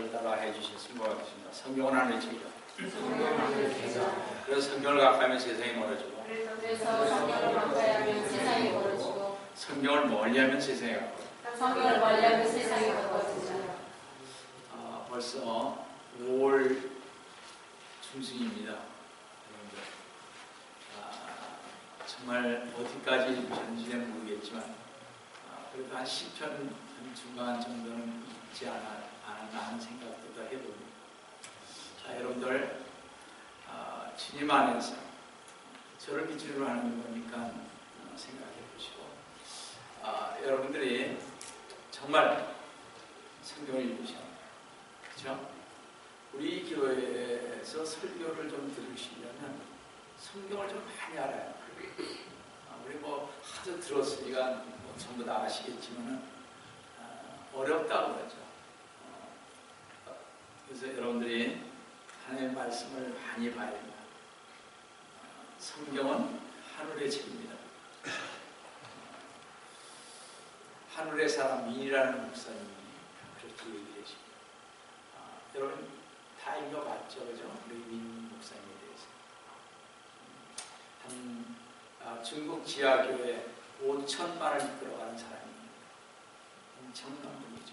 저를 따라 해주셨으면 고맙습니다. 성경은 하늘의 책이다. 그래서 성경을 가까이하면 세상이 멀어지고 성경을 멀리하면 세상이 가까워지고 벌써 5월 중순입니다. 여러분들 정말 어디까지 전진은 모르겠지만 그래도 한 10편 한 중간 정도는 있지 않았나 하는 생각도 다 해봅니다. 자, 여러분들 주님 안에서 저를 기준으로 하는 거니까 생각해 보시고 여러분들이 정말 성경을 읽으셔야 합니다. 그렇죠? 우리 교회에서 설교를 좀 들으시려면 성경을 좀 많이 알아야 돼요. 우리 뭐 하도 들었으니까 전부 다 아시겠지만 어렵다고 그러죠. 그래서 여러분들이 하나님의 말씀을 많이 봐야 됩니다. 성경은 하늘의 책입니다. 하늘의 사람 민이라는 목사님이 그렇게 얘기해 주십니다. 여러분 다 읽어봤죠, 그죠? 우리 민 목사님에 대해서 중국 지하교회 5천만을 이끌어가는 사람입니다. 엄청난 분이죠.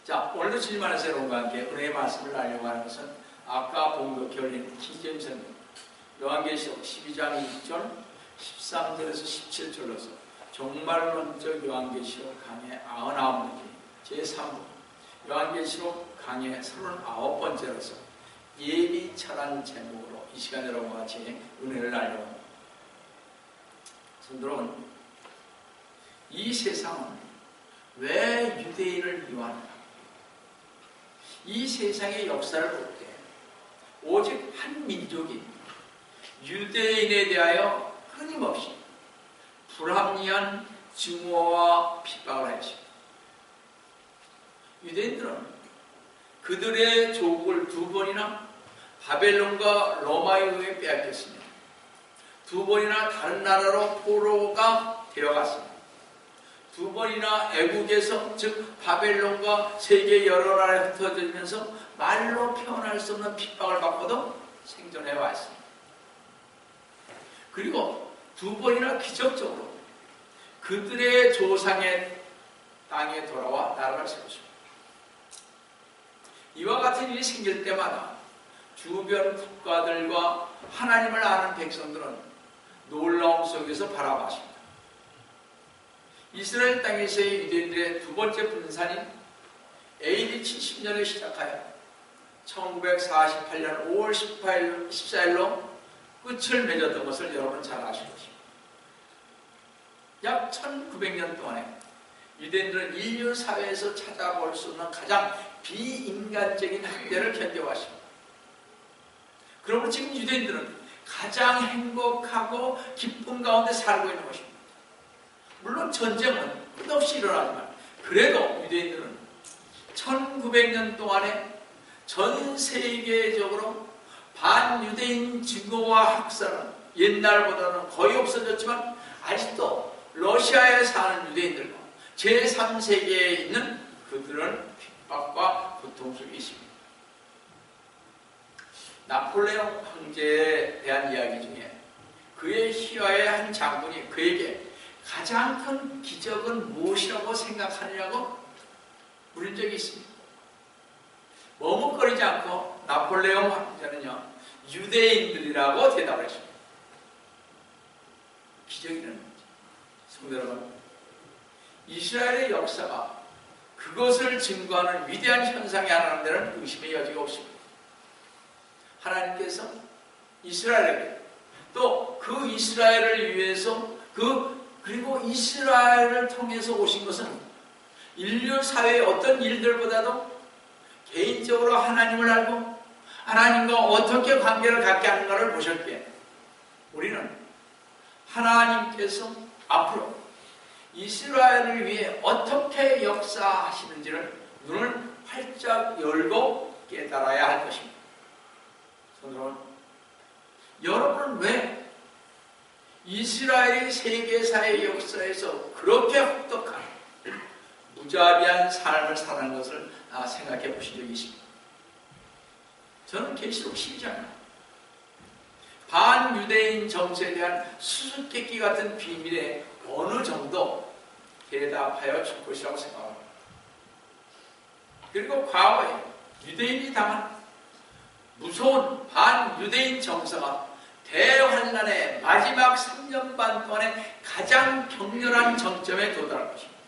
자, 오늘도 주님 안에서 여러분과 함께 은혜의 말씀을 나누려고 하는 것은 아까 본 것 결린 킹제임스입니다. 요한계시록 12장 2절 13절에서 17절로서 종말론적 요한계시록 강의 99번째 제3부 요한계시록 강의 39번째로서 예비철한 제목으로 이 시간 여러분과 같이 은혜를 나누려고 합니다. 성도는 이 세상은 왜 유대인을 미워하는가? 이 세상의 역사를 볼 때 오직 한 민족이 유대인에 대하여 끊임없이 불합리한 증오와 핍박을 하였습니다. 유대인들은 그들의 조국을 2번이나 바벨론과 로마에 의해 빼앗겼습니다. 2번이나 다른 나라로 포로가 되어갔습니다. 2번이나 애국에서 즉 바벨론과 세계 여러 나라에 흩어지면서 말로 표현할 수 없는 핍박을 받고도 생존해 왔습니다. 그리고 2번이나 기적적으로 그들의 조상의 땅에 돌아와 나라를 세웠습니다. 이와 같은 일이 생길 때마다 주변 국가들과 하나님을 아는 백성들은 놀라움 속에서 바라봤습니다. 이스라엘 땅에서의 유대인들의 2번째 분산인 AD 70년에 시작하여 1948년 5월 14일로 끝을 맺었던 것을 여러분 잘 아실 것입니다. 약 1900년 동안에 유대인들은 인류 사회에서 찾아볼 수 없는 가장 비인간적인 학대를 견뎌왔습니다. 그러므로 지금 유대인들은 가장 행복하고 기쁨 가운데 살고 있는 것입니다. 물론 전쟁은 끝없이 일어나지만 그래도 유대인들은 1900년 동안에 전 세계적으로 반유대인 증오와 학살은 옛날보다는 거의 없어졌지만 아직도 러시아에 사는 유대인들과 제3세계에 있는 그들은 핍박과 고통 속에 있습니다. 나폴레옹 황제에 대한 이야기 중에 그의 희화의 한 장군이 그에게 가장 큰 기적은 무엇이라고 생각하느냐고 물은 적이 있습니다. 머뭇거리지 않고 나폴레옹 황제는요 유대인들이라고 대답을 했습니다. 기적이라는 거죠. 성도 여러분, 이스라엘의 역사가 그것을 증거하는 위대한 현상이 하나라는 데는 의심의 여지가 없습니다. 하나님께서 이스라엘에게 또 그 이스라엘을 위해서 그리고 이스라엘을 통해서 오신 것은 인류 사회의 어떤 일들보다도 개인적으로 하나님을 알고 하나님과 어떻게 관계를 갖게 하는가를 보셨기에 우리는 하나님께서 앞으로 이스라엘을 위해 어떻게 역사하시는지를 눈을 활짝 열고 깨달아야 할 것입니다. 여러분은 왜 이스라엘이 세계사의 역사에서 그렇게 혹독한 무자비한 삶을 사는 것을 생각해 보신 적이 있습니다. 저는 계시록 12장 반유대인 정서에 대한 수수께끼 같은 비밀에 어느 정도 대답하여 줄 것이라고 생각합니다. 그리고 과거에 유대인이 당한 무서운 반유대인 정서가 대환란의 마지막 3년 반 동안에 가장 격렬한 정점에 도달할 것입니다.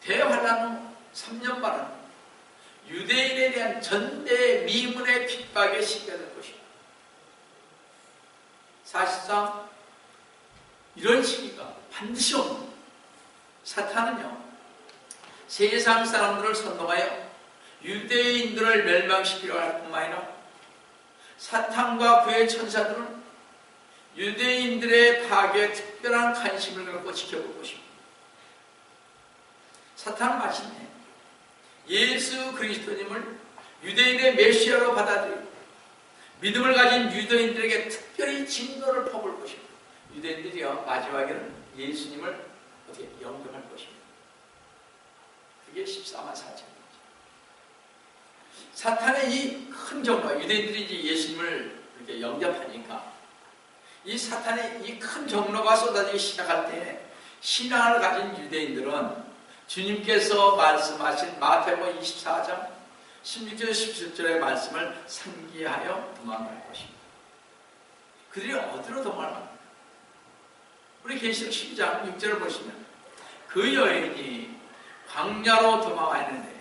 대환란 후 3년 반은 유대인에 대한 전대 미문의 핍박의 시기가 될 것입니다. 사실상 이런 시기가 반드시 옵니다. 사탄은요, 세상 사람들을 선동하여 유대인들을 멸망시키려 할 뿐만 아니라 사탄과 그의 천사들은 유대인들의 파괴에 특별한 관심을 갖고 지켜볼 것입니다. 사탄은 마침내 예수 그리스도님을 유대인의 메시아로 받아들이고 믿음을 가진 유대인들에게 특별히 진노를 퍼볼 것입니다. 유대인들이요, 마지막에는 예수님을 어떻게 영접할 것입니다. 그게 14만 4천입니다. 사탄의 이 큰 정과 유대인들이 이제 예수님을 이렇게 영접하니까 이 사탄의 이 큰 정로가 쏟아지기 시작할 때 신앙을 가진 유대인들은 주님께서 말씀하신 마태복음 24장 16절 17절의 말씀을 상기하여 도망갈 것입니다. 그들이 어디로 도망갑니까? 우리 계시록 12장 6절을 보시면 그 여인이 광야로 도망하였는데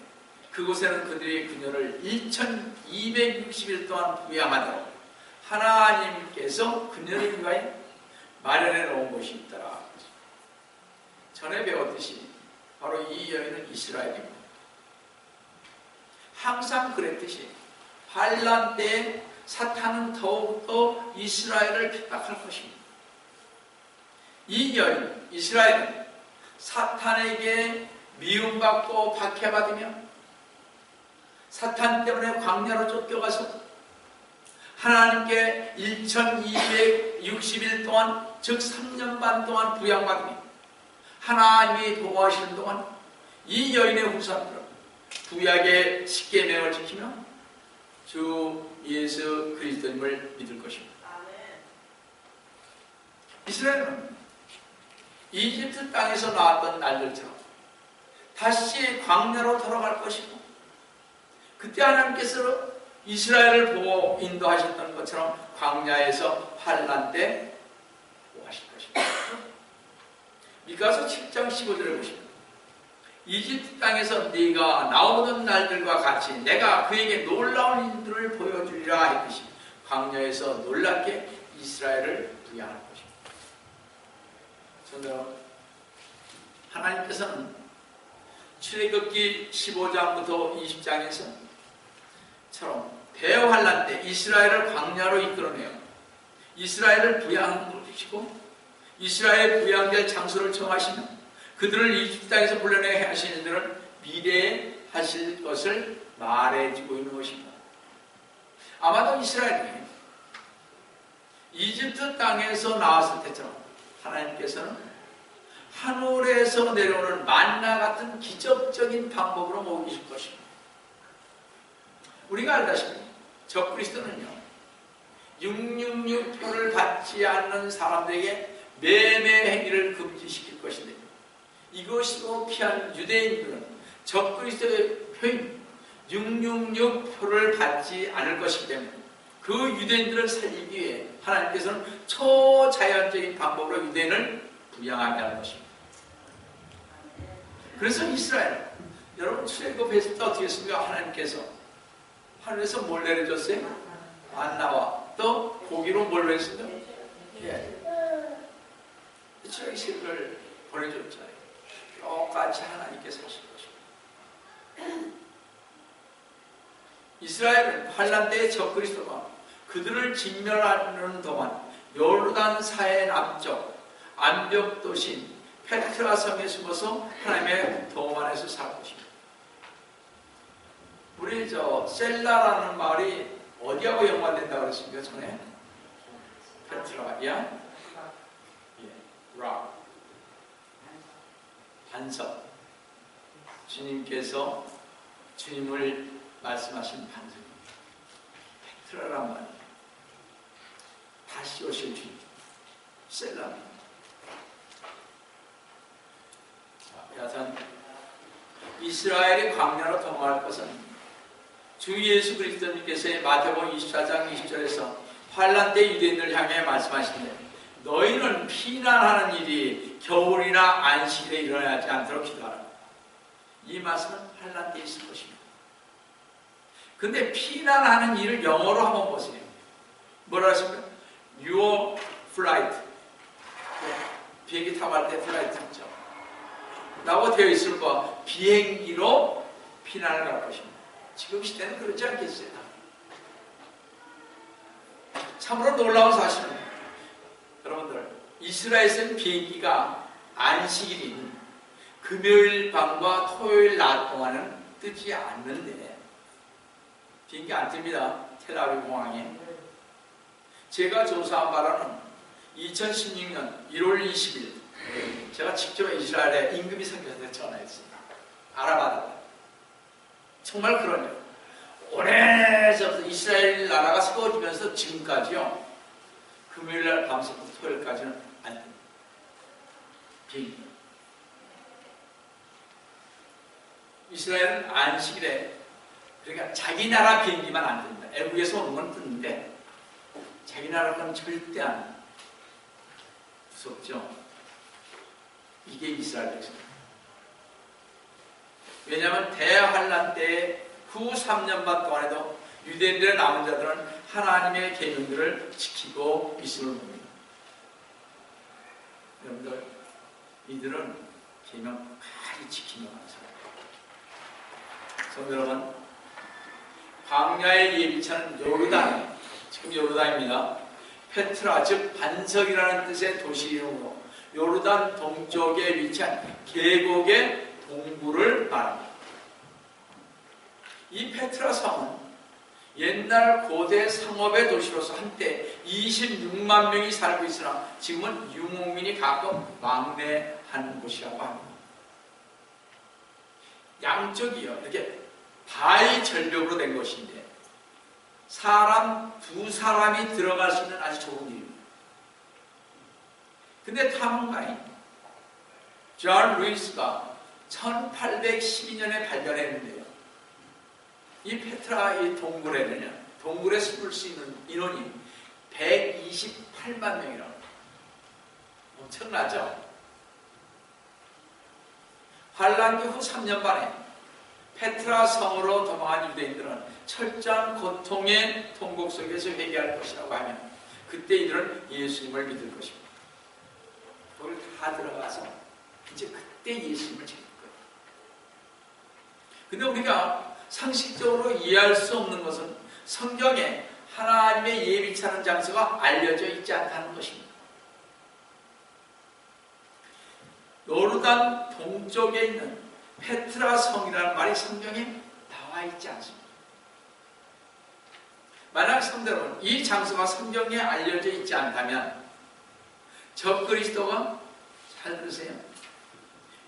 그곳에는 그들이 그녀를 1260일 동안 부양하도록 하나님께서 그녀를 위하여 마련해 놓은 곳이 있더라. 전에 배웠듯이 바로 이 여인은 이스라엘입니다. 항상 그랬듯이 환난 때에 사탄은 더욱더 이스라엘을 핍박할 것입니다. 이 여인 이스라엘은 사탄에게 미움받고 박해받으며 사탄 때문에 광야로 쫓겨가서 하나님께 1260일 동안 즉 3년 반 동안 부양받으며 하나님이 보호하시는 동안 이 여인의 후손들은 구약의 십계명을 지키며 주 예수 그리스도님을 믿을 것입니다. 이스라엘은 이집트 땅에서 나왔던 날들처럼 다시 광야로 돌아갈 것이고 그때 하나님께서 이스라엘을 보고 인도하셨던 것처럼 광야에서 환난 때 보호하실 것입니다. 미가서 7장 15절을 보시면 이집트 땅에서 네가 나오던 날들과 같이 내가 그에게 놀라운 일들을 보여주리라 했듯이 광야에서 놀랍게 이스라엘을 부양할 것입니다. 저는 하나님께서는 출애굽기 15장부터 20장에서 처럼 대환란 때 이스라엘을 광야로 이끌어내어 이스라엘을 부양하는 것이고 이스라엘 부양될 장소를 정하시며 그들을 이집트 땅에서 불러내야 하시는 일들을 미래에 하실 것을 말해주고 있는 것입니다. 아마도 이스라엘이 이집트 땅에서 나왔을 때처럼 하나님께서는 하늘에서 내려오는 만나 같은 기적적인 방법으로 먹이실 것입니다. 우리가 알다시피 적그리스도는요 666표를 받지 않는 사람들에게 매매 행위를 금지시킬 것인데 이것으로 피한 유대인들은 적그리스도의 표인 666표를 받지 않을 것이기 때문에 그 유대인들을 살리기 위해 하나님께서는 초자연적인 방법으로 유대인을 부양하게 하는 것입니다. 그래서 이스라엘 여러분 출애굽했을 때 어떻게 했습니까? 하나님께서 하늘에서 뭘 내려줬어요? 만나와 또 고기로 뭘 했습니까? 출애굽식을 보내줬잖아요. 똑같이 하나님께서 하실 것입니다. 이스라엘은 환난 때의 적그리스도가 그들을 진멸하는 동안 요르단사해 남쪽 암벽 도시인 페트라 섬에 숨어서 하나님의 도움 안에서 살 것입니다. 우리 셀라라는 말이 어디하고 연관된다고 그랬습니까? 전에 페트라, 락, 반석. 주님께서 주님을 말씀하신 반석입니다. 페트라란 말이에요. 다시 오실 주님, 셀라입니다. 여하튼 이스라엘이 광야로 통과할 것은 주 예수 그리스도님께서의 마태복음 24장 20절에서 환난 때 유대인들을 향해 말씀하시는데 너희는 피난하는 일이 겨울이나 안식일에 일어나지 않도록 기도하라. 이 말씀은 환난 때 있을 것입니다. 근데 피난하는 일을 영어로 한번 보세요. 뭐라 하십니까? Your flight. 비행기 타고 갈 때 플라이트 있죠. 라고 되어 있을 거 비행기로 피난을 갈 것입니다. 지금 시대는 그렇지 않겠어요? 참으로 놀라운 사실은 여러분들 이스라엘에서는 비행기가 안식일인 금요일 밤과 토요일 낮 동안은 뜨지 않는데 비행기 안 뜹니다. 텔아비브 공항에. 제가 조사한 바로는 2016년 1월 20일 제가 직접 이스라엘에 임금이 선교사한테 전화했습니다. 알아봤다. 정말 그러네요. 오래전부터 이스라엘 나라가 세워지면서 지금까지요. 금요일날 밤새부터 토요일까지는 안 됩니다. 비행기. 이스라엘은 안식일에 그러니까 자기 나라 비행기만 안 됩니다. 애국에서 오는 건 뜨는데 자기 나라 건 절대 안 됩니다. 무섭죠? 이게 이스라엘 백성입니다. 왜냐하면 대환란 때 후 3년 반 동안에도 유대인들의 남은 자들은 하나님의 계명들을 지키고 있음을 봅니다. 여러분들 이들은 계명 많이 지키며 가는 사람입니다. 성도 여러분, 광야의 예비차는 요르단, 지금 요르단입니다. 페트라, 즉 반석이라는 뜻의 도시 이름으로 요르단 동쪽에 위치한 계곡의 동부를 말합니다. 이 페트라 성은 옛날 고대 상업의 도시로서 한때 26만 명이 살고 있으나 지금은 유목민이 가끔 왕래하는 곳이라고 합니다. 양쪽이요 이렇게 바위 절벽으로 된 것인데 사람 두 사람이 들어갈 수 있는 아주 좋은 일입니다. 근데 탐험가인 존 루이스가 1812년에 발견했는데요. 이 페트라 이 동굴에는요, 동굴에 숨을 수 있는 인원이 128만 명이라고. 엄청나죠? 환란기 후 3년 만에 페트라 성으로 도망한 유대인들은 철저한 고통의 통곡 속에서 회개할 것이라고 하면 그때 이들은 예수님을 믿을 것입니다. 거기 다 들어가서 이제 그때 예수님을 찾을 거예요. 근데 우리가 상식적으로 이해할 수 없는 것은 성경에 하나님의 예비차는 장소가 알려져 있지 않다는 것입니다. 요르단 동쪽에 있는 페트라 성이라는 말이 성경에 나와 있지 않습니다. 만약 성도는 이 장소가 성경에 알려져 있지 않다면 적그리스도가 잘 들으세요.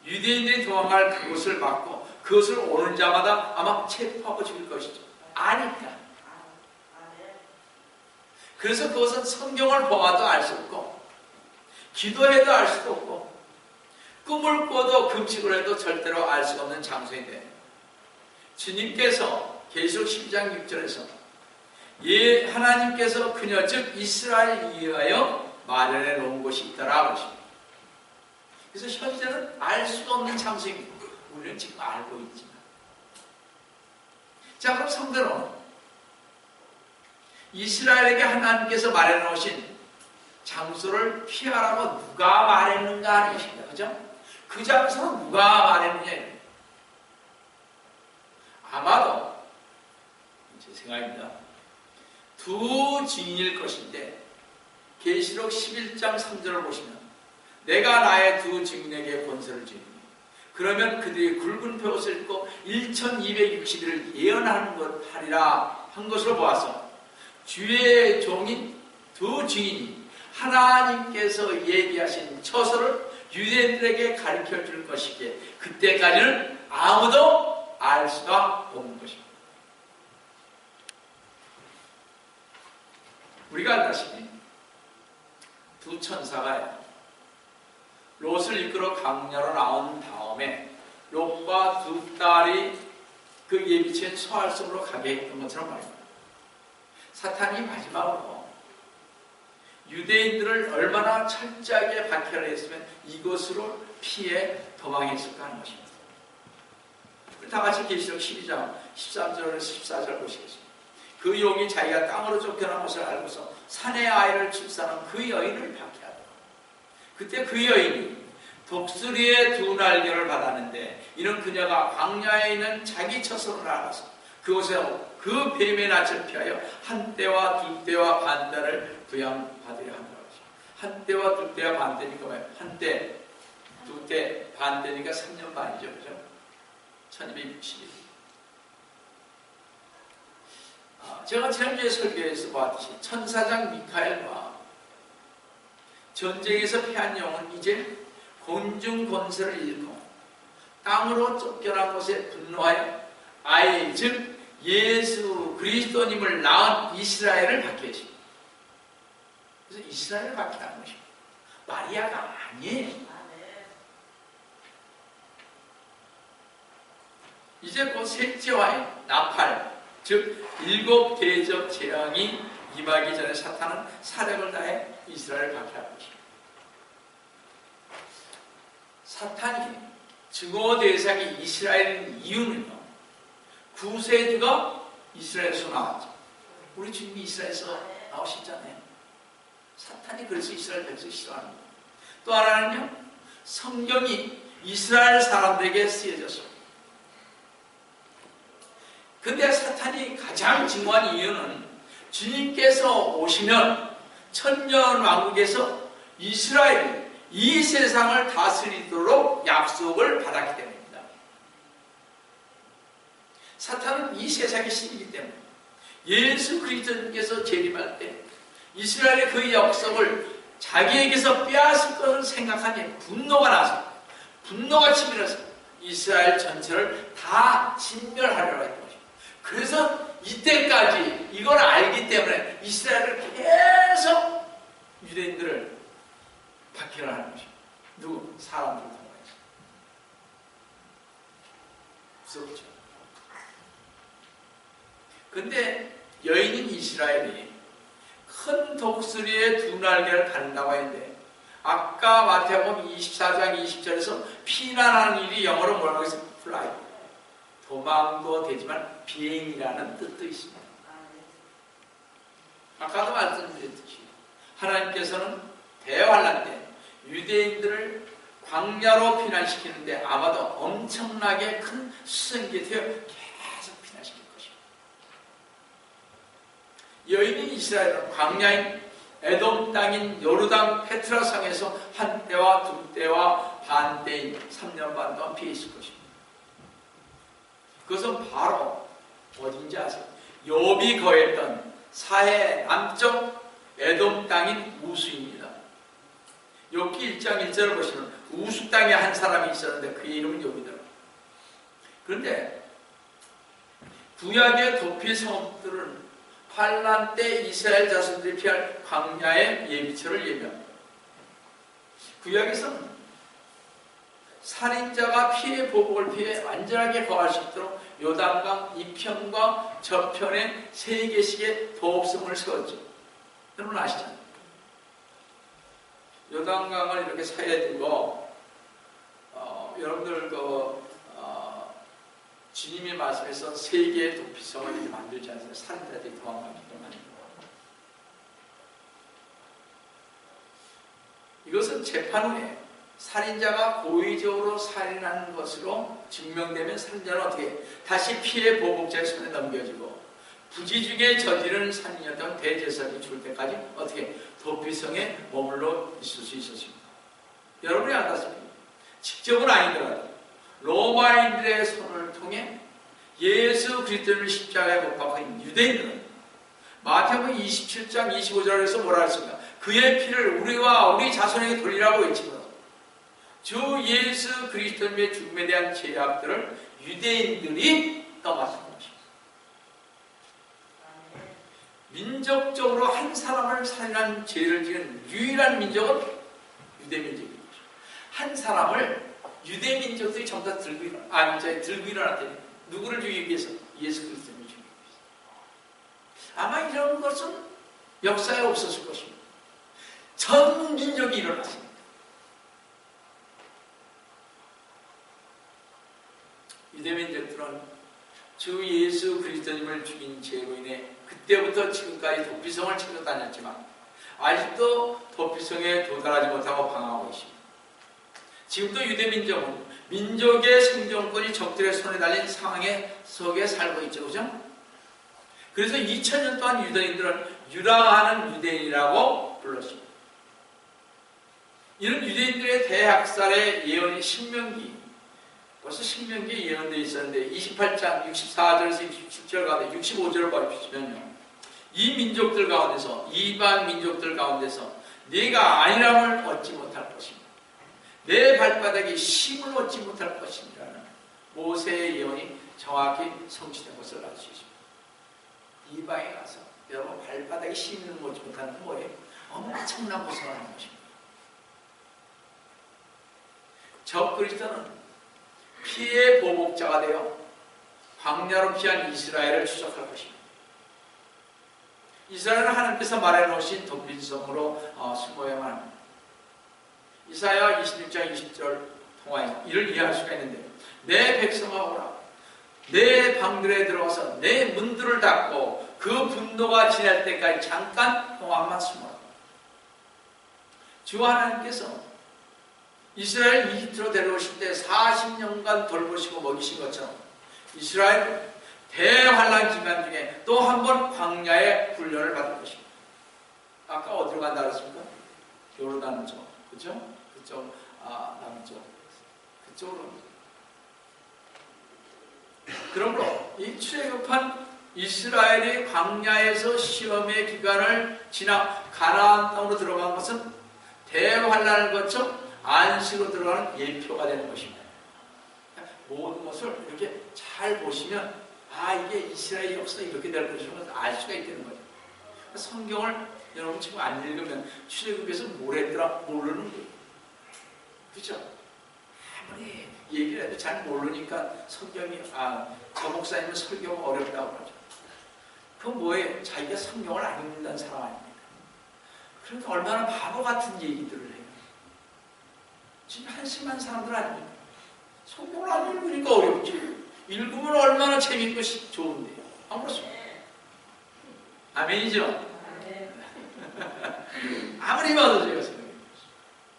유대인들이 도망갈 그곳을 막고 그것을 오는 자마다 아마 체포하고 죽일 것이죠. 아니까. 그래서 그것은 성경을 보아도 알 수 없고 기도해도 알 수도 없고 꿈을 꿔도 금식을 해도 절대로 알 수 없는 장소인데 주님께서 계시록 12장 6절에서 하나님께서 그녀 즉 이스라엘을 위하여 마련해 놓은 곳이 있더라 그러십니다. 그래서 현재는 알 수가 없는 장소입니다. 우리는 지금 알고 있지만. 자, 그럼 성도는 이스라엘에게 하나님께서 마련해놓으신 장소를 피하라고 누가 말했는가 하는 것입니다. 그죠? 그 장소는 누가 말했느냐. 아마도 제 생각입니다. 두 증인일 것인데 계시록 11장 3절을 보시면 내가 나의 두 증인에게 권세를 주니 그러면 그들이 굵은 벼옷을 입고 1260일을 예언하는 것 하리라 한 것으로 보아서 주의 종인 두 증인이 하나님께서 얘기하신 처소를 유대인들에게 가르쳐 줄 것이기에 그때까지는 아무도 알 수가 없는 것입니다. 우리가 알다시피 두 천사가 롯을 이끌어 강야로 나온 다음에 롯과 두 딸이 그 예비치인 소알섬으로 가게 했던 것처럼 말입니다. 사탄이 마지막으로 유대인들을 얼마나 철저하게 박해를 했으면 이것으로 피해 도망했을까 하는 것입니다. 다 같이 계시록 12장 13절에서 14절 보시겠습니다. 그 용이 자기가 땅으로 쫓겨난 것을 알고서 사내 아이를 출산한 그 여인을 박해하더라. 그때 그 여인이 독수리의 두 날개를 받았는데 이는 그녀가 광야에 있는 자기 처소를 알아서 그곳에 그 뱀의 낯을 피하여 한 때와 두 때와 반 때를 부양받으려 한다고 하죠. 한 때와 두 때와 반 때니까 뭐예요? 한 때, 두 때, 반 때니까 3년 반이죠. 그죠? 1260일. 제가 지난주에 설교에서 보았듯이 천사장 미카엘과 전쟁에서 패한 영은 이제 곤중 권세를 잃고 땅으로 쫓겨난 곳에 분노하여 아이 즉 예수 그리스도님을 낳은 이스라엘을 박해했습니다. 그래서 이스라엘을 박해하는 것입니다. 마리아가 아니에요. 이제 곧 셋째와의 나팔 즉 7 대적 재앙이 임하기 전에 사탄은 사력을 다해 이스라엘을 박해하는 것입니다. 사탄이 증오 대상이 이스라엘인 이유는요, 구세주가 이스라엘에서 나왔죠. 우리 주님이 이스라엘에서 나오셨잖아요. 사탄이 그래서 이스라엘 백성을 싫어하는 거예요. 또 하나는요, 성경이 이스라엘 사람들에게 쓰여졌습니다. 근데 사탄이 가장 증오한 이유는 주님께서 오시면 천년 왕국에서 이스라엘이 이 세상을 다스리도록 약속을 받았기 때문입니다. 사탄은 이 세상의 신이기 때문에 예수 그리스도께서 재림할 때 이스라엘의 그 약속을 자기에게서 빼앗을 것을 생각하니 분노가 나서 분노가 치밀어서 이스라엘 전체를 다 진멸하려고 했던 것입니다. 그래서 이때까지 이걸 알기 때문에 이스라엘을 계속 유대인들을 박해를 하는 것입니다. 누구? 사람들을 통해서. 무섭죠. 근데 여인인 이스라엘이 큰 독수리의 두 날개를 받는다고 했는데 아까 마태복음 24장 20절에서 피난하는 일이 영어로 뭐라고 했어요? fly. 도망도 되지만 비행이라는 뜻도 있습니다. 아까도 말씀드렸듯이 하나님께서는 대환란 때 유대인들을 광야로 피난시키는데 아마도 엄청나게 큰 수성기에 태워 계속 피난시킬 것입니다. 여인인 이스라엘은 광야인 에돔 땅인 요르단 페트라 성에서 한 때와 두 때와 반 때인 3년 반 동안 피해 있을 것입니다. 그것은 바로 어딘지 아세요? 욥이 거했던 사해 남쪽 에돔 땅인 우수입니다. 욥기 1장 1절을 보시면 우수 땅에 한 사람이 있었는데 그의 이름은 욥이더라. 그런데 구약의 도피 성읍들은 환란 때 이스라엘 자손들이 피할 광야의 예비처를 예비합니다. 구약에서는 살인자가 피해 보복을 피해 완전하게 거할 수 있도록 요단강 이편과 저편에 3개씩의 도읍성을 세웠죠. 여러분 아시잖아요. 요단강을 이렇게 사이에 두고 여러분들 주님의 말씀에서 3개의 도피성을 이렇게 만들지 않습니까? 살인자들이 도망가기도 만들고. 이것은 재판 후에 살인자가 고의적으로 살인하는 것으로 증명되면 살인자는 어떻게 다시 피해 보복자의 손에 넘겨지고 부지 중에 저지른 살인이었던 대제사장이 죽을 때까지 어떻게 도피성에 머물러 있을 수 있었습니다. 여러분이 알다시피 직접은 아니더라도 로마인들의 손을 통해 예수 그리스도를 십자가에 못 박힌 유대인들은 마태복음 27장 25절에서 뭐라 했습니까? 그의 피를 우리와 우리 자손에게 돌리라고 외치고 주 예수 그리스도의 죽음에 대한 죄악들을 유대인들이 떠맡은 것입니다. 민족적으로 한 사람을 살인한 죄를 지은 유일한 민족은 유대민족입니다. 한 사람을 유대민족들이 전부 다 들고 일어났더니 누구를 죽이기 위해서? 예수 그리스도를 죽이기 위해서. 아마 이런 것은 역사에 없었을 것입니다. 전 민족이 일어났습니다. 유대민족들은 주 예수 그리스도님을 죽인 죄로 인해 그때부터 지금까지 도피성을 찾아 다녔지만 아직도 도피성에 도달하지 못하고 방황하고 있습니다. 지금도 유대민족은 민족의 생존권이 적들의 손에 달린 상황 속에 살고 있죠. 그죠? 그래서 2000년 동안 유대인들은 유랑하는 유대인이라고 불렀습니다. 이런 유대인들의 대학살의 예언이 신명기, 벌써 신명기에 예언되어 있었는데 28장 64절에서 67절 가운데 65절을 보시면요, 이 민족들 가운데서, 이방 민족들 가운데서 네가 안일함을 얻지 못할 것입니다. 내 발바닥에 힘을 얻지 못할 것이라는 모세의 예언이 정확히 성취된 것을 알 수 있습니다. 이방에 가서 여러분 발바닥에 힘을 얻지 못하는 건 뭐예요? 엄청난 고생을 하는 것입니다. 적 그리스도는 피의 보복자가 되어 광야로 피한 이스라엘을 추적할 것입니다. 이스라엘은 하나님께서 말해놓으신 도피성으로 숨어야만 합니다. 이사야 26장 20절 통화에서 이를 이해할 수가 있는데, 내 백성아 오라, 내 방들에 들어와서 내 문들을 닫고 그 분노가 지날 때까지 잠깐 동안만 숨어라. 주 하나님께서 이스라엘 이집트로 데려오실 때 40년간 돌보시고 먹이신 것처럼 이스라엘은 대환란 기간 중에 또 한 번 광야의 훈련을 받을 것입니다. 아까 어디로 간다 그랬습니까? 요르단 쪽, 그죠? 그쪽, 남쪽, 그쪽으로. 그러므로 이 출애굽한 이스라엘이 광야에서 시험의 기간을 지나 가나안 땅으로 들어간 것은 대환란을 거쳐 안식으로 들어가는 예표가 되는 것입니다. 모든 것을 이렇게 잘 보시면 이게 이스라엘 역사 이렇게 될 것이라는 알 수가 있다는 거죠. 성경을 여러분 지금 안 읽으면 출애굽에서 뭘 했더라 모르는 거예요. 그렇죠? 아무리 얘기를 해도 잘 모르니까 성경이 저 목사님은 설교가 어렵다고 그러죠. 그건 뭐예요? 자기가 성경을 안 읽는다는 사람 아닙니까? 그러니까 얼마나 바보 같은 얘기들을 해요. 지금 한심한 사람들 아닙니까? 성경을 안 읽으니까 어렵지. 읽으면 얼마나 재밌고 좋은데요. 안 그렇습니까? 아멘이죠? 아무리 봐도 제가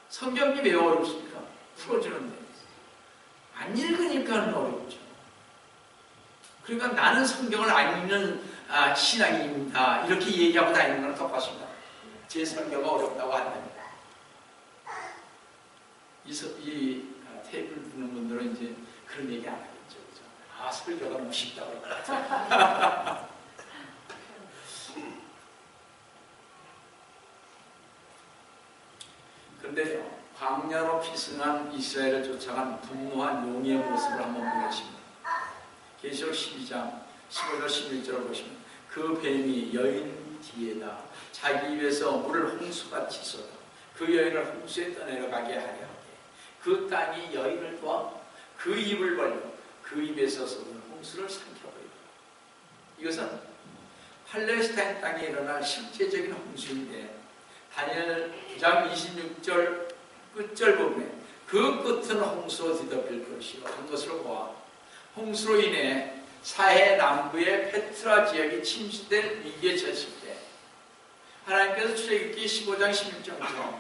성경이 왜 어렵습니까? 풀어주는데 안 읽으니까 어렵죠. 그러니까 나는 성경을 안 읽는 신앙인입니다 이렇게 얘기하고 다니는 건 똑같습니다. 제 설교가 어렵다고 한답니다. 이 테이프를 듣는 분들은 이제 그런 얘기 안 하겠죠. 그죠? 설교가 너무 쉽다고 그러죠. 그런데요, 광야로 피승한 이스라엘을 쫓아간 분노한 용의 모습을 한번 보겠습니다. 계시록 12장 15절 16절을 보시면 그 뱀이 여인 뒤에다 자기 입에서 물을 홍수같이 쏟아 그 여인을 홍수에 떠내려가게 하려 하되 그 땅이 여인을 도와 그 입을 벌려 그 입에서 쏟은 홍수를 삼켜버리고. 이것은 팔레스타인 땅에 일어날 실제적인 홍수인데 다니엘 9장 26절 끝절 부분에 그 끝은 홍수로 뒤덮일 것이요 한 것으로 보아 홍수로 인해 사해 남부의 페트라 지역이 침수된 위기에 처했을 때 하나님께서 출애굽기 15장 16절처럼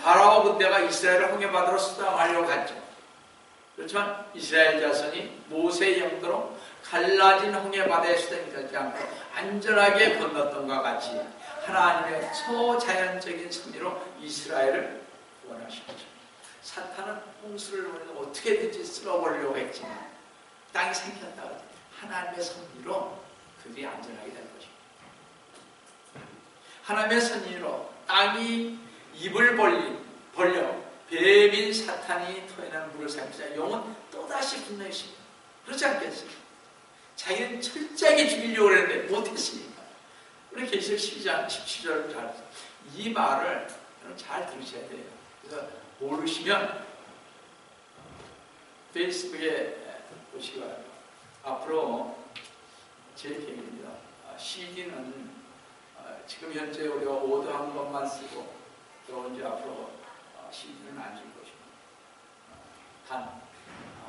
바라오 군대가 이스라엘을 홍해바다로 수장하려고 갔죠. 그렇지만 이스라엘 자손이 모세의 영도로 갈라진 홍해바다에 수장되지 않고 안전하게 건넜던과 같이 하나님의 초자연적인 섭리로 이스라엘을 구원하신 거죠. 사탄은 홍수를 어떻게든지 쓸어버리려고 했지만 땅이 생겼다고 하나님의 섭리로 그들이 안전하게 된 것입니다. 하나님의 섭리로 땅이 입을 벌려 뱀인 사탄이 토해낸 물을 삼키자 영은 또다시 분노했습니다. 그렇지 않겠어요? 자기는 철저하게 죽이려고 했는데 못했으니까. 우리 계시록 12장 17절을 잘 보세요. 이 말을 여러분 잘 들으셔야 돼요. 그래서 모르시면 페이스북에 보시기 바랍니다. 앞으로 제 계획입니다. CD는 지금 현재 우리가 오더 한 번만 쓰고 또 이제 앞으로 CD는 안 줄 것입니다. 단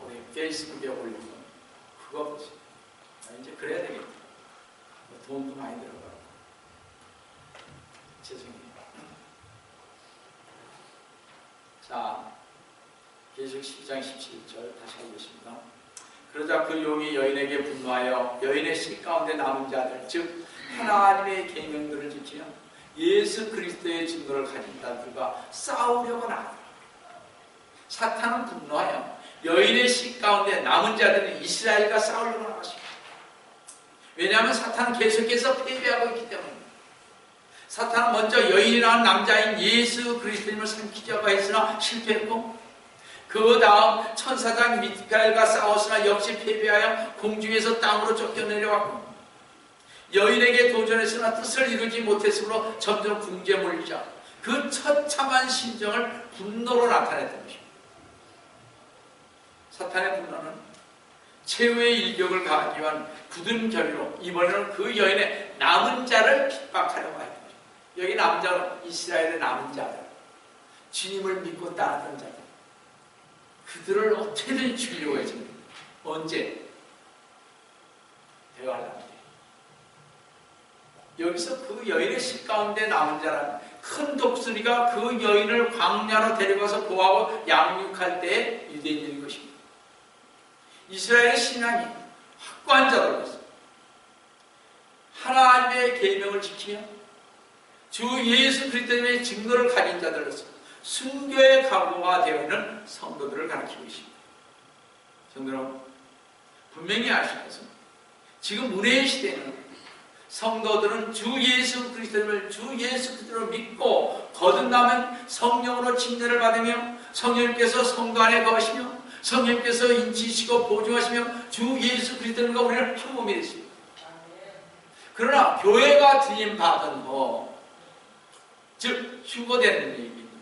우리 페이스북에 올리고 그거 보세요. 이제 그래야 되겠다. 돈도 많이 들어가고. 죄송해요. 자, 계시록 12장 17절 다시 보겠습니다. 그러자 그 용이 여인에게 분노하여 여인의 실 가운데 남은 자들, 즉 하나님의 계명들을 지키며 예수 그리스도의 증거를 가진 자들과 싸우려고 나왔다. 사탄은 분노하여 여인의 실 가운데 남은 자들은 이스라엘과 싸우려고 나왔습니다. 왜냐하면 사탄은 계속해서 패배하고 있기 때문입니다. 사탄은 먼저 여인이라는 남자인 예수 그리스도님을 삼키려고 했으나 실패했고, 그 다음 천사장 미카엘과 싸웠으나 역시 패배하여 공중에서 땅으로 쫓겨내려왔고, 여인에게 도전했으나 뜻을 이루지 못했으므로 점점 궁지에 몰리자 그 처참한 심정을 분노로 나타냈던 것입니다. 사탄의 분노는 최후의 일격을 가하기 위한 굳은 결의로 이번에는 그 여인의 남은 자를 핍박하려고 했던 것입니다. 여기 남자는 이스라엘의 남은 자들, 주님을 믿고 따랐던 자들, 그들을 어떻게든 죽이려고 했습니다. 언제? 대화를 합니다. 여기서 그 여인의 실 가운데 남은 자라는 큰 독수리가 그 여인을 광야로 데려가서 보호하고 양육할 때의 유대인들인 것입니다. 이스라엘의 신앙이 확고한 자들로서 하나님의 계명을 지키며 주 예수 그리스도의 증거를 가진 자들로서 순교의 각오가 되어 있는 성도들을 가르치고 있습니다. 성도는 분명히 아실 것은 지금 은혜의 시대는 성도들은 주 예수 그리스도를 믿고 거듭나면 성령으로 칭찬을 받으며 성령님께서 성도 안에 거하시며 성령님께서 인치시고 보증하시며 주 예수 그리스도님과 우리를 한 몸이 됐습니다. 그러나 교회가 드림받은 후, 즉 휴거되는 얘기입니다.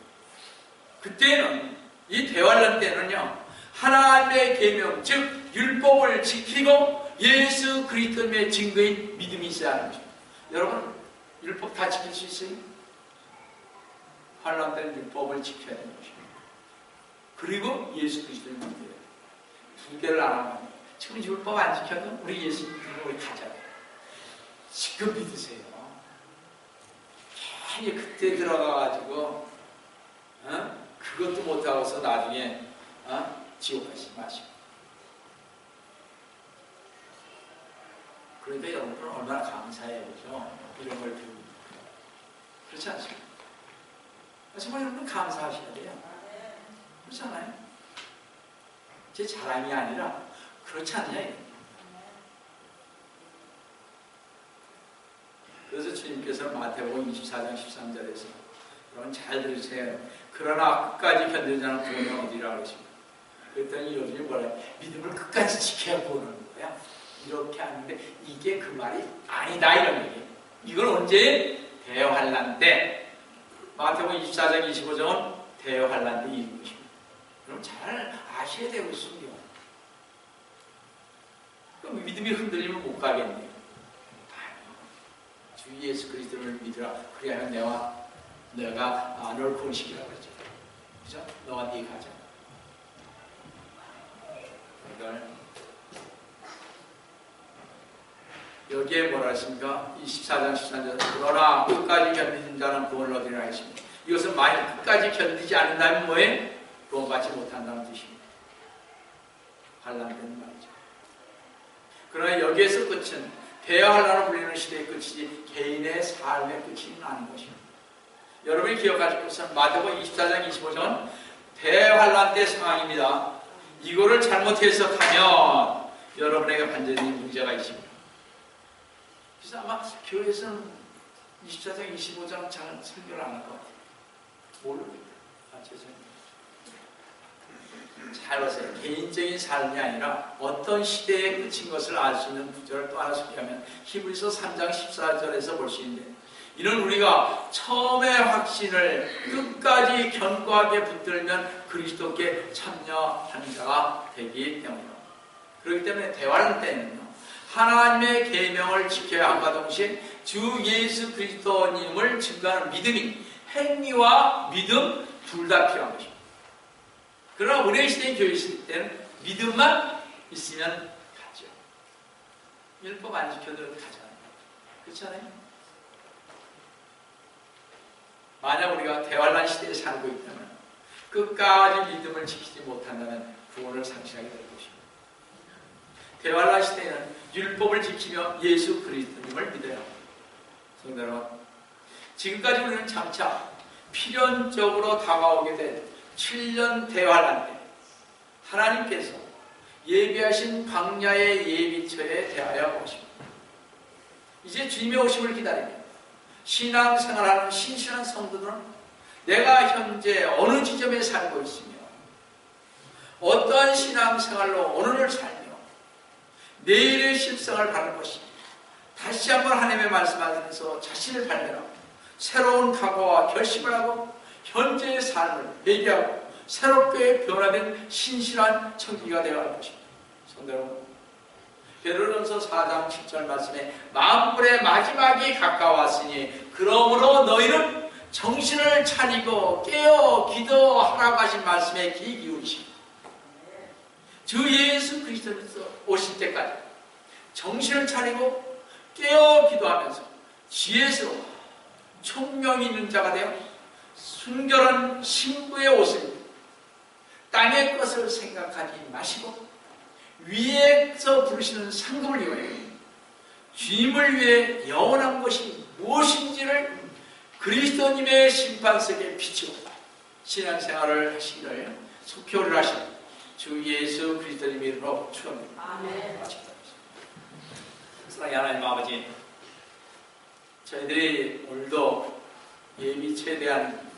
그때는 이 대환란 때는요, 하나님의 계명, 즉 율법을 지키고 예수 그리스도의 증거인 믿음이 있어야 하는 것입니다. 여러분, 율법 다 지킬 수 있어요? 환란 때는 율법을 지켜야 되는 것입니다. 그리고 예수 그리스도를 믿어야 돼요. 두 개를 안 하면 지금 율법 안 지켜도 우리 예수 믿고 우리 가자. 지금 믿으세요. 괜히 그때 들어가가지고 그것도 못하고서 나중에 지옥 가시지 마시고. 그러니까 여러분들은 얼마나 감사해요, 그죠? 이런 걸 배우니까. 그렇지 않습니까? 정말 여러분 감사하셔야 돼요. 그렇지 않아요? 제 자랑이 아니라 그렇지 않냐. 그래서 주님께서는 마태복음 24장 13절에서 여러분 잘 들으세요. 그러나 끝까지 견디는 자는 구원은 어디라 그러십니까? 그랬더니 요즘에 뭐래? 믿음을 끝까지 지켜야 구원하는 거야. 이렇게 하는데 이게 그 말이 아니다 이런 얘기예요. 이건 언제? 대환란 때. 마태복음 24장 25절은 대환란 때 이루는 것입니다. 그럼 잘 아셔야 되고 있습니다. 그럼 믿음이 흔들리면 못 가겠네요. 주 예수 그리스도를 믿으라. 그리하면 내가 너를 구원시키라고 그랬죠. 그죠? 너와 네 가자. 이걸 여기에 뭐라 했습니까? 24장 13절 그러나 끝까지 견디는 자는 구원을 얻으리라 했습니다. 이것은 만약 끝까지 견디지 않는다면 뭐예요? 구원받지 못한다는 뜻입니다. 환난되는 말이죠. 그러나 여기에서 끝은 대환란을 불리는 시대의 끝이지 개인의 삶의 끝이 아닌 것입니다. 여러분이 기억하실 것은 마태복음 24장 25절 대환란 때 상황입니다. 이거를 잘못 해석하면 여러분에게 반드시 문제가 있습니다. 그래서 아마 교회에서는 24장 25장 잘 설교를 안 할 것 같아요. 모릅니다. 죄송합니다. 잘 보세요. 개인적인 삶이 아니라 어떤 시대에 그친 것을 알 수 있는 구절을 또 하나 소개하면 히브리서 3장 14절에서 볼 수 있는데, 이는 우리가 처음의 확신을 끝까지 견고하게 붙들면 그리스도께 참여하는 자가 되기 때문이다. 그렇기 때문에 대화할 때는요, 하나님의 계명을 지켜야 함과 동시에 주 예수 그리스도님을 증거하는 믿음이 행위와 믿음 둘 다 필요한 것입니다. 그러나 우리의 시대의 교회 있을 때는 믿음만 있으면 가죠. 율법 안 지켜도 가잖아요. 그렇지 않아요? 만약 우리가 대환란 시대에 살고 있다면 끝까지 믿음을 지키지 못한다면 구원을 상실하게 될 것입니다. 대환란 시대에는 율법을 지키며 예수 그리스도님을 믿어야 합니다. 성도 여러분, 지금까지 우리는 장차 필연적으로 다가오게 된 7년 대환란 때 하나님께서 예비하신 광야의 예비처에 대하여 오십니다. 이제 주님의 오심을 기다리며 신앙생활하는 신실한 성도들은 내가 현재 어느 지점에 살고 있으며 어떠한 신앙생활로 오늘을 살며 내일의 실성을 바라는 것이 다시 한번 하나님의 말씀을 들으면서 자신을 발견하고 새로운 각오와 결심을 하고 현재의 삶을 회개하고 새롭게 변화된 신실한 청지기가 되어야 할 것입니다. 성도 여러분, 베드로전서 4장 7절 말씀에 만물의 마지막이 가까웠으니 그러므로 너희는 정신을 차리고 깨어 기도하라고 하신 말씀에 귀 기울이시고 주 예수 그리스도께서 오실 때까지 정신을 차리고 깨어 기도하면서 지혜스러워 총명이 있는 자가 되어 순결한 신부의 옷을 입고 땅의 것을 생각하지 마시고 위에서 부르시는 상급을 이용해 주님을 위해 영원한 것이 무엇인지를 그리스도님의 심판석에 비추고 신앙생활을 하시기를 속효를 하시는 주 예수 그리스도님의 이름으로 축원합니다. 아멘. 사랑의 하나님 아버지, 저희들이 오늘도 예비처에 대한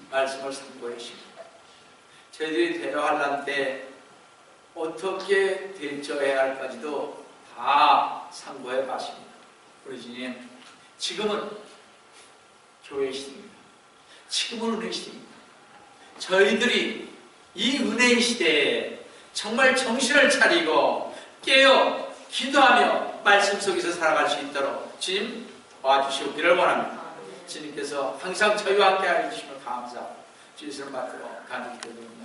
말씀을 선고해 주십니다. 저희들이 대환란 때 어떻게 대처해야 할까지도 다 상고해 봤습니다. 우리 주님, 지금은 교회 시대입니다. 지금은 은혜 시대입니다. 저희들이 이 은혜의 시대에 정말 정신을 차리고 깨어 기도하며 말씀 속에서 살아갈 수 있도록 주님 도와주시기를 원합니다. 주님께서 항상 저희와 함께 하여 주시면 감사하고 주의를 받들어 간절히 기도드립니다.